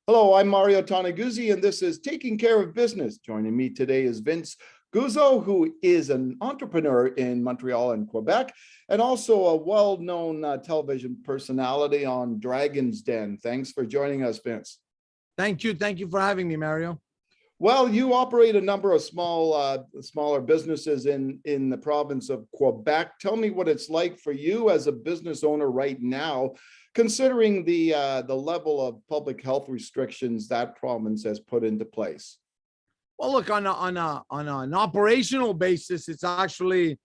Hello, I'm Mario Toneguzzi, and this is Taking Care of Business. Joining me today is Vince Guzzo, who is an entrepreneur in Montreal and Quebec, and also a well-known television personality on Dragon's Den. Thanks for joining us, Vince. Thank you. Thank you for having me, Mario. Well, you operate a number of smaller businesses in the province of Quebec. Tell me what it's like for you as a business owner right now, considering the level of public health restrictions that province has put into place. Well, look, on an operational basis, it's actually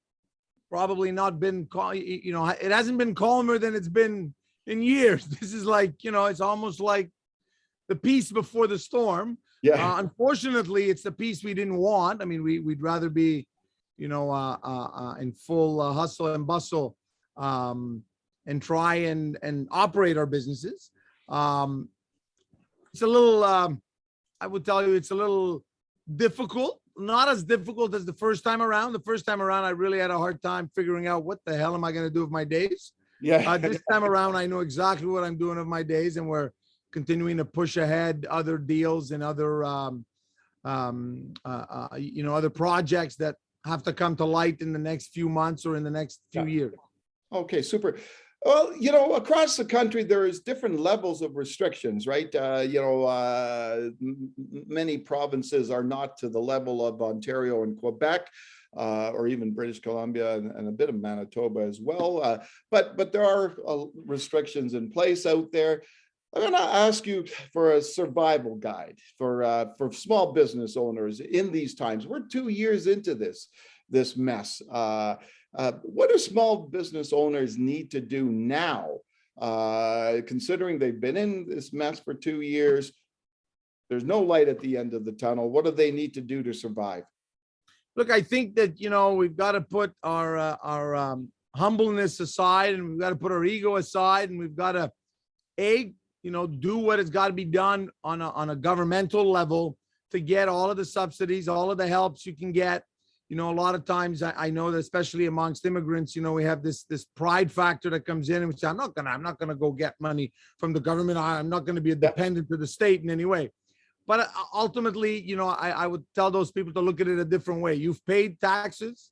probably not been, it hasn't been calmer than it's been in years. This is like, it's almost like the peace before the storm. Yeah. Unfortunately, it's the peace we didn't want. I mean, we'd rather be, in full hustle and bustle, and try and operate our businesses. It's a little, I would tell you, it's a little difficult, not as difficult as the first time around. The first time around, I really had a hard time figuring out what the hell am I going to do with my days. Yeah. This time around, I know exactly what I'm doing with my days, and we're continuing to push ahead other deals and other, other projects that have to come to light in the next few months or in the next few years. Okay, super. Well, across the country, there is different levels of restrictions, right? Many provinces are not to the level of Ontario and Quebec, or even British Columbia and a bit of Manitoba as well. But there are restrictions in place out there. I'm going to ask you for a survival guide for small business owners in these times. We're 2 years into this mess. What do small business owners need to do now, considering they've been in this mess for 2 years? There's no light at the end of the tunnel. What do they need to do to survive? Look, I think that, we've got to put our humbleness aside, and we've got to put our ego aside, and we've got to, do what has got to be done on a governmental level to get all of the subsidies, all of the helps you can get. A lot of times I know that especially amongst immigrants, we have this pride factor that comes in, and we say, I'm not gonna go get money from the government. I'm not going to be a dependent to the state in any way. But ultimately, I would tell those people to look at it a different way. You've paid taxes.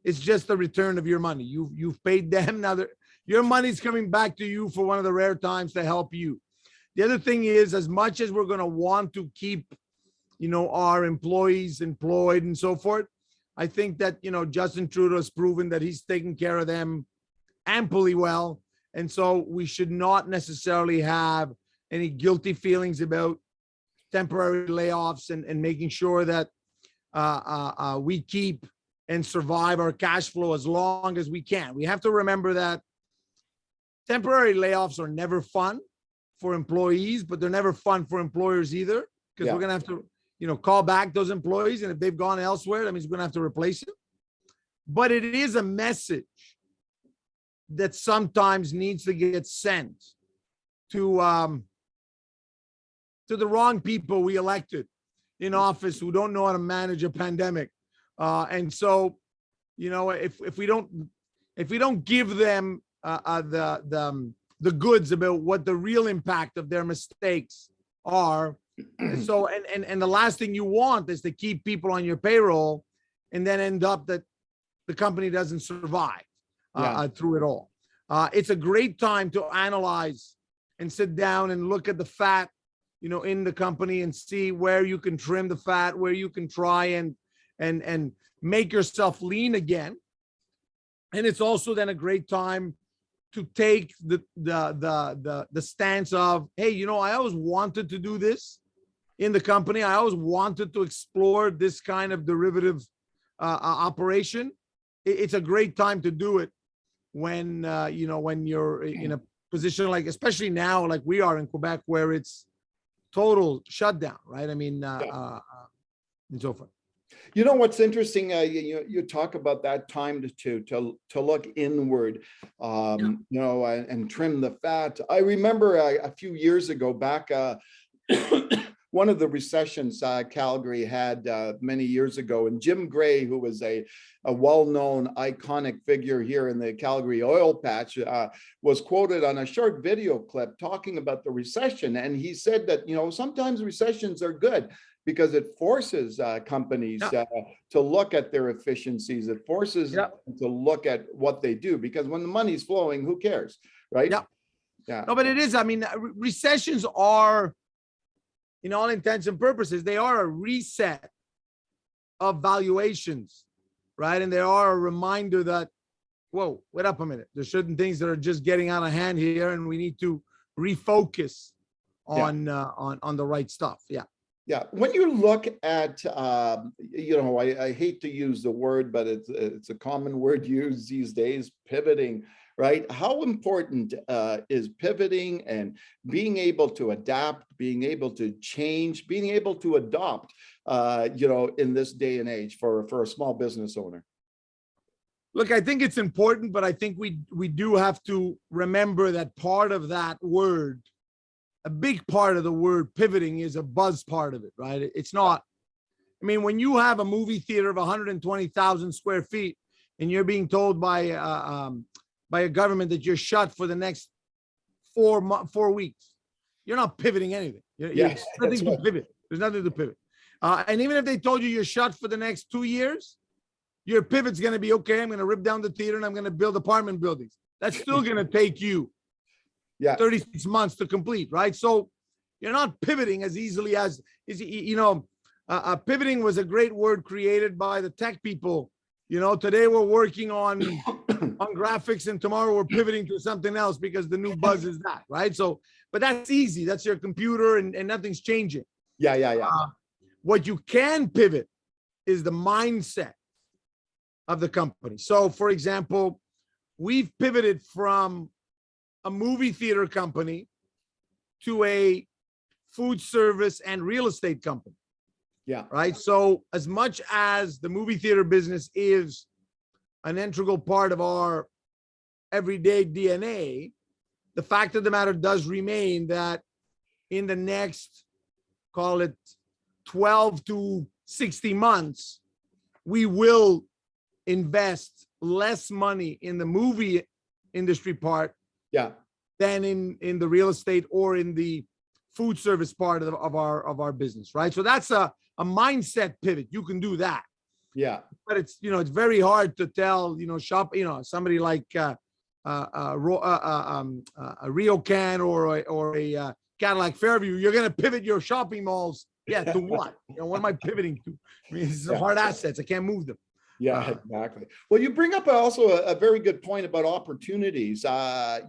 It's just the return of your money. You've paid them. Now your money's coming back to you for one of the rare times to help you. The other thing is, as much as we're going to want to keep, our employees employed and so forth, I think that, Justin Trudeau has proven that he's taking care of them amply well. And so we should not necessarily have any guilty feelings about temporary layoffs and making sure that we keep and survive our cash flow as long as we can. We have to remember that temporary layoffs are never fun for employees, but they're never fun for employers either, because we're going to have to, call back those employees. And if they've gone elsewhere, that means we're going to have to replace them. But it is a message that sometimes needs to get sent to the wrong people we elected in office who don't know how to manage a pandemic. And so, if we don't give them the goods about what the real impact of their mistakes are. So, and the last thing you want is to keep people on your payroll and then end up that the company doesn't survive through it all. It's a great time to analyze and sit down and look at the fat, in the company, and see where you can trim the fat, where you can try and make yourself lean again. And it's also then a great time to take the stance of, hey, I always wanted to do this in the company. I always wanted to explore this kind of derivative operation. It's a great time to do it when, when you're in a position like, especially now, like we are in Quebec, where it's total shutdown, right? I mean, and so forth. What's interesting, you talk about that time to look inward, and trim the fat. I remember a few years ago back one of the recessions Calgary had many years ago. And Jim Gray, who was a well-known iconic figure here in the Calgary oil patch, was quoted on a short video clip talking about the recession. And he said that, sometimes recessions are good because it forces companies to look at their efficiencies. It forces them to look at what they do, because when the money's flowing, who cares, right? Yeah. No, but it is. I mean, recessions are, in all intents and purposes, they are a reset of valuations, right? And they are a reminder that, whoa, wait up a minute. There's certain things that are just getting out of hand here, and we need to refocus on the right stuff. Yeah. Yeah, when you look at, I hate to use the word, but it's a common word used these days, pivoting, right? How important is pivoting and being able to adapt, being able to change, being able to adopt, in this day and age for a small business owner? Look, I think it's important, but I think we do have to remember that part of that word, a big part of the word pivoting, is a buzz part of it, right? It's not, I mean, when you have a movie theater of 120,000 square feet and you're being told by a government that you're shut for the next 4 weeks, you're not pivoting anything. Yes, There's nothing to pivot. There's nothing to pivot. And even if they told you you're shut for the next 2 years, your pivot's going to be, okay, I'm going to rip down the theater and I'm going to build apartment buildings. That's still going to take you 36 months to complete, right? So you're not pivoting as easily as pivoting was a great word created by the tech people. Today we're working on graphics and tomorrow we're pivoting to something else because the new buzz is that, right? So, but that's easy. That's your computer and nothing's changing. Yeah. What you can pivot is the mindset of the company. So, for example, we've pivoted from a movie theater company to a food service and real estate company. Yeah. Right. So as much as the movie theater business is an integral part of our everyday DNA, the fact of the matter does remain that in the next, call it 12 to 60 months, we will invest less money in the movie industry part than in the real estate or in the food service part of our business, right? So that's a mindset pivot. You can do that. Yeah. But it's, it's very hard to tell, somebody like a RioCan or a Cadillac Fairview, you're going to pivot your shopping malls. Yeah. To what? What am I pivoting to? I mean, these are hard assets. I can't move them. Yeah, exactly. Well, you bring up also a very good point about opportunities. You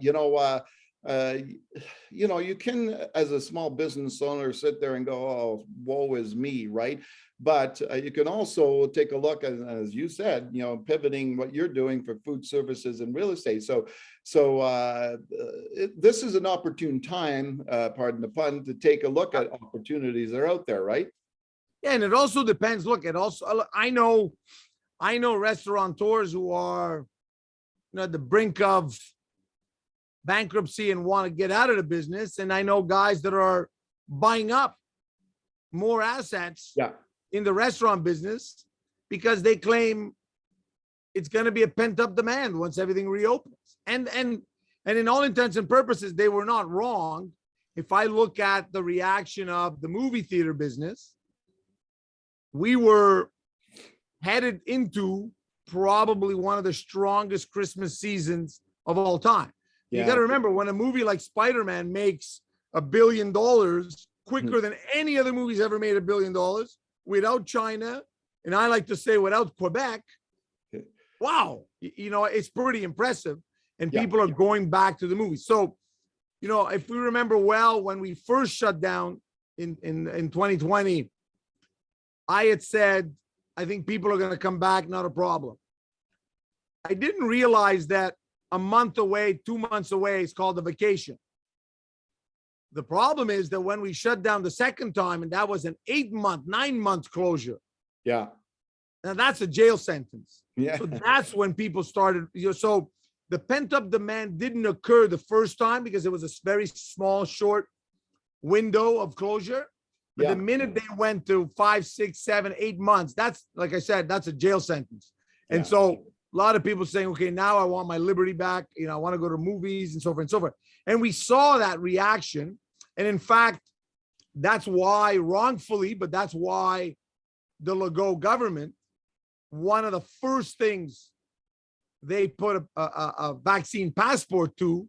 can, as a small business owner, sit there and go, oh, woe is me, right? But you can also take a look at, as you said, pivoting what you're doing for food services and real estate. So this is an opportune time, pardon the pun, to take a look at opportunities that are out there, right? Yeah, and it also depends. Look, I know restaurateurs who are at the brink of bankruptcy and want to get out of the business. And I know guys that are buying up more assets in the restaurant business because they claim it's going to be a pent-up demand once everything reopens. And in all intents and purposes, they were not wrong. If I look at the reaction of the movie theater business, we were headed into probably one of the strongest Christmas seasons of all time. You got to remember, when a movie like Spider-Man makes $1 billion quicker than any other movie's ever made $1 billion without China, and I like to say without Quebec, wow, it's pretty impressive. And people are going back to the movies. So, if we remember well, when we first shut down in 2020, I had said, I think people are going to come back, not a problem. I didn't realize that a month away, 2 months away, is called a vacation. The problem is that when we shut down the second time, and that was an 8-month, 9-month closure. Yeah. Now that's a jail sentence. Yeah. So that's when people started, so the pent-up demand didn't occur the first time because it was a very small, short window of closure. But the Yeah. minute they went to 5, 6, 7, 8 months, that's, like I said, that's a jail sentence. And Yeah. so a lot of people saying, okay, now I want my liberty back. You know, I want to go to movies and so forth and so forth. And we saw that reaction. And in fact, that's why, wrongfully, but that's why the Legault government, one of the first things they put a vaccine passport to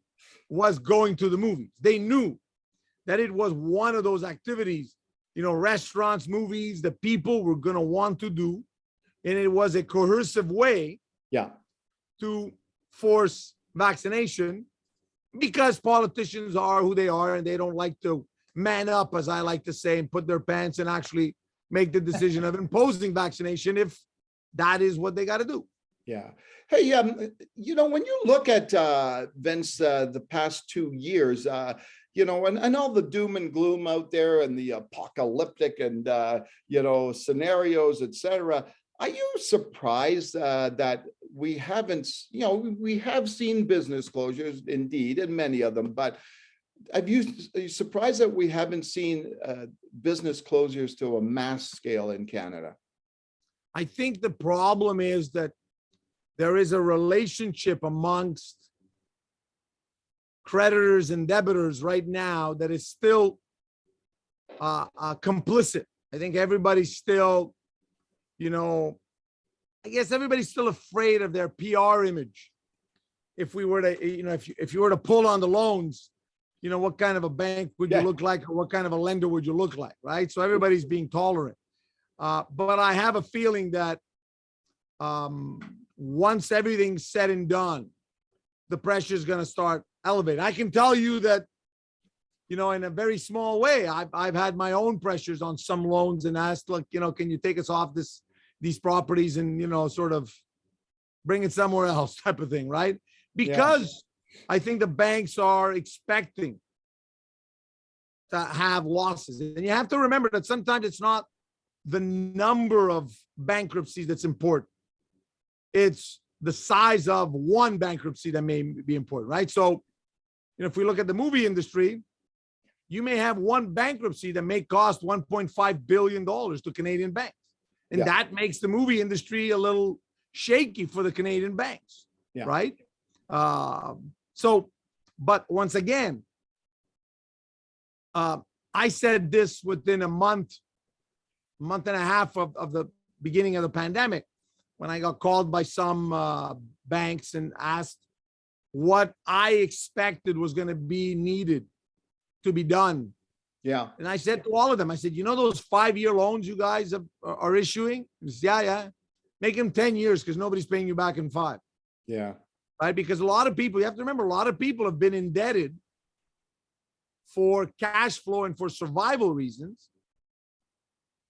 was going to the movies. They knew that it was one of those activities, you know, restaurants, movies, that people were going to want to do. And it was a coercive way Yeah. to force vaccination, because politicians are who they are and they don't like to man up, as I like to say, and put their pants and actually make the decision of imposing vaccination if that is what they got to do. Yeah. Hey, you know, when you look at Vince, the past 2 years, you know, and all the doom and gloom out there and the apocalyptic and, you know, scenarios, et cetera, are you surprised that we haven't, you know, we have seen business closures indeed, and many of them, but are you surprised that we haven't seen business closures to a mass scale in Canada? I think the problem is that there is a relationship amongst creditors and debitors right now that is still complicit. I think everybody's still, you know, I guess everybody's still afraid of their PR image. If we were to, you know, if you were to pull on the loans, you know, what kind of a bank would you look like, or what kind of a lender would you look like, right? So everybody's being tolerant. But I have a feeling that once everything's said and done, the pressure is going to start elevating. I can tell you that, you know, in a very small way, I've had my own pressures on some loans and asked, look, you know, can you take us off these properties and, you know, sort of bring it somewhere else, type of thing, right? Because I think the banks are expecting to have losses. And you have to remember that sometimes it's not the number of bankruptcies that's important. It's the size of one bankruptcy that may be important, right? So, you know, if we look at the movie industry, you may have one bankruptcy that may cost $1.5 billion to Canadian banks. And that makes the movie industry a little shaky for the Canadian banks, right? So, but once again, I said this within a month and a half of the beginning of the pandemic, when I got called by some banks and asked what I expected was going to be needed to be done. Yeah. And I said to all of them, I said, you know, those 5-year loans you guys are issuing? Yeah. Make them 10 years because nobody's paying you back in 5. Yeah. Right. Because a lot of people, you have to remember, a lot of people have been indebted for cash flow and for survival reasons,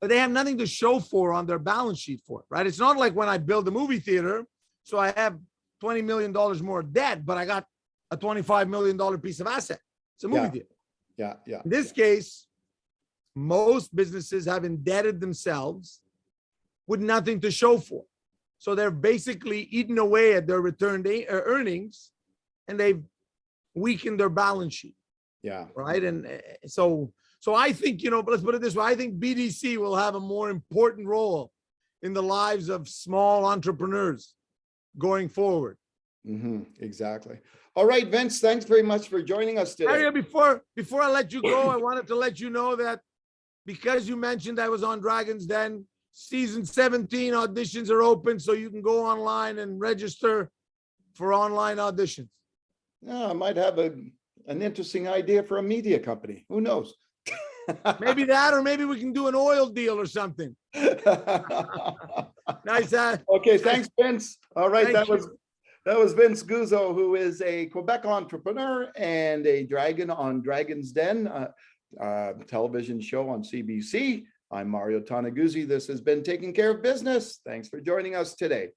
but they have nothing to show for on their balance sheet for it, right? It's not like when I build a movie theater, so I have $20 million more debt, but I got a $25 million piece of asset. It's a movie theater. Yeah. In this case, most businesses have indebted themselves with nothing to show for. So they're basically eating away at their returned earnings, and they've weakened their balance sheet. Yeah. Right. And so I think, you know, but let's put it this way. I think BDC will have a more important role in the lives of small entrepreneurs going forward. Exactly. All right, Vince, thanks very much for joining us today. Before I let you go, I wanted to let you know that because you mentioned I was on Dragon's Den, season 17 auditions are open, so you can go online and register for online auditions. Yeah, I might have an interesting idea for a media company. Who knows? Maybe that, or maybe we can do an oil deal or something. Nice. Okay, thanks, Vince. All right, that was Vince Guzzo, who is a Quebec entrepreneur and a dragon on Dragon's Den television show on CBC. I'm Mario Toneguzzi. This has been Taking Care of Business. Thanks for joining us today.